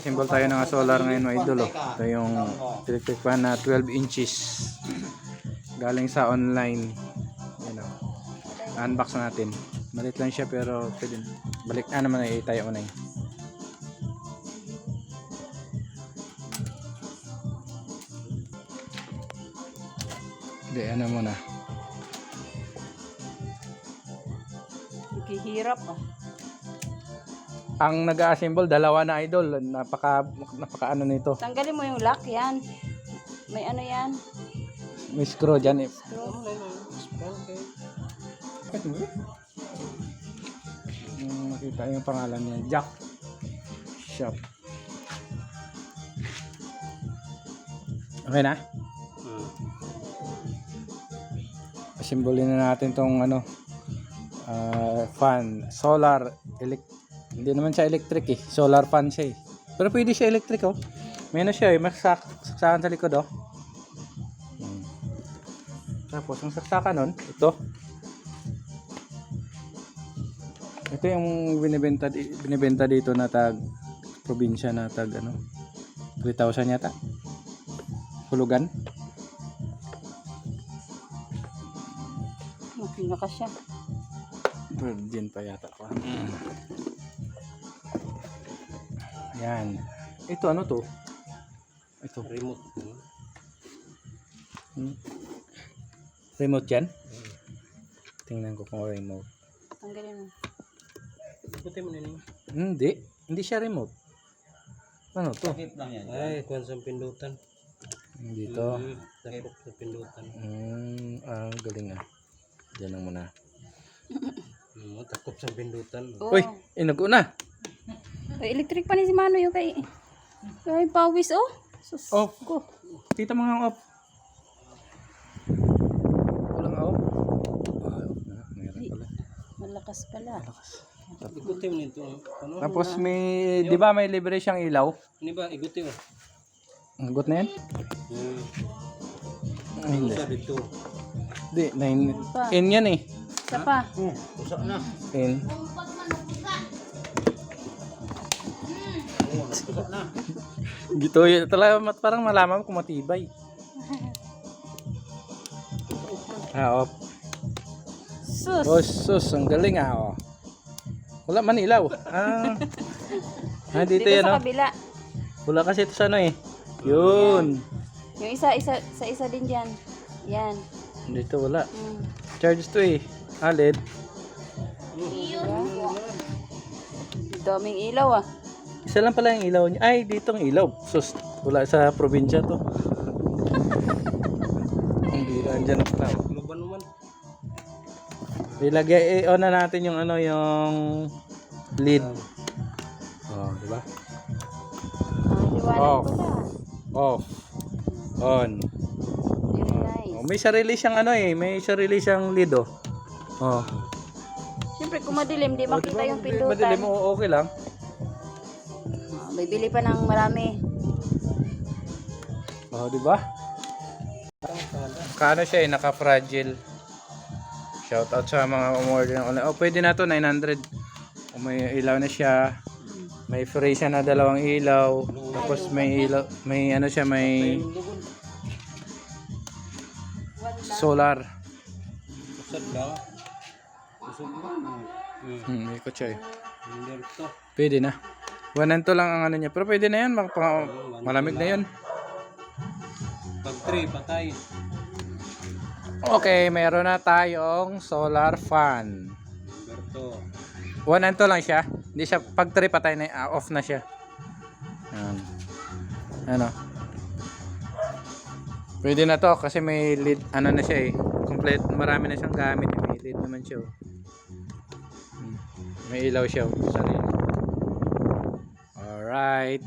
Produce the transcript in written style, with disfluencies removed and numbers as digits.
Nag-assemble tayo ng solar ngayon mga idol. Ito yung electric fan na 12 inches. Galing sa online. Yan o. Unbox natin. Malit lang siya pero pwede. Balik na naman ay tayo unay. Hindi, ano muna. Nakihirap ah. Ang nag-assemble, dalawa na idol. Napaka ano nito. Tanggalin mo yung lock yan. May ano yan. May screw dyan. Makita yung pangalan niya. Jack Shop. Okay na? Assemble na natin tong ano fan. Solar hindi naman siya electric eh. Solar fan siya eh. Pero pwede siya electric oh. May ano siya eh. May saksakan sa likod oh. Tapos ang saksakan nun, ito yung binibenta dito na tag probinsya na tag ano 3,000 yata. Hulugan. Pinaka siya. Virgin pa yata ko. Yan. Ito ano to? Ito. Remote. Remote yan? Tingnan ko kung remote. Tanggalin mo. Puti mo na niyo. Hindi. Hindi siya remote. Ano to? Sakit lang yan. Ay, kuwan sa pindutan. Dito. Sakit sa pindutan. Galing ah. Diyan lang muna. Takop sa pindutan. Oh. Uy! Inugo na! Ay, electric pa ni si Mano yung kay pawis oh. Sus Off. ko. Tita mga off. Walang off. Off na. Mayroon pala. Malakas pala. Iguti mo nito. Ano? Tapos may, di ba may libre siyang ilaw? Ini ba? Iguti mo. Ang gut na yan? Hindi. Isa dito. Di, 9. In yan eh. Isa pa. Usa na. In. Usa na. Gito yun. Talaga parang malaman kung matibay. Off. Sus. Oh, sus. Ang galing oh. Wala man ilaw. Dito Dito yan sa oh. kabila. Wala kasi ito sa ano eh. Yun. Yung isa din dyan. Yan. Dito wala. Mm. Charge to eh. LED. Diba? Daming ilaw ah. Isa lang pala yung ilaw niya. Ay, dito ang ilaw. Sus. Wala sa probinsya to. Ang bira. Andyan na pala. Luban naman. Ilagay, on na natin yung ano, yung lead. Oh, di ba? Liwanag Off. pala. Off. On. Very nice. Oh, may sarili siyang ano eh, may sarili siyang lead oh. Oh. Siyempre kung madilim, di makita Diba, yung pindutan. madilim mo, okay lang. Bibili pa ng marami. Oh, di ba? Kano siya eh, naka-fragile. Shout out sa mga umorder ng online. Oh, pwede na to 900. Oh, may ilaw na siya. May free siya na 2 ilaw. Tapos may ilaw, may ano siya, may solar. Usad lang. Usad lang. Ikot siya eh. Hindi ito. Pwede na. 1 lang ang ano niya. Pero pwede na yan. Malamig na yun. Pag 3, patay. Okay, meron na tayong solar fan. Berto. 1 lang siya. Hindi siya, pag 3 patay na, off na siya. Yan. Ano. Pwede na to kasi may lead, ano na siya eh. Complete, marami na siyang gamit. May lead naman siya. May ilaw siya. Sarili. Alright.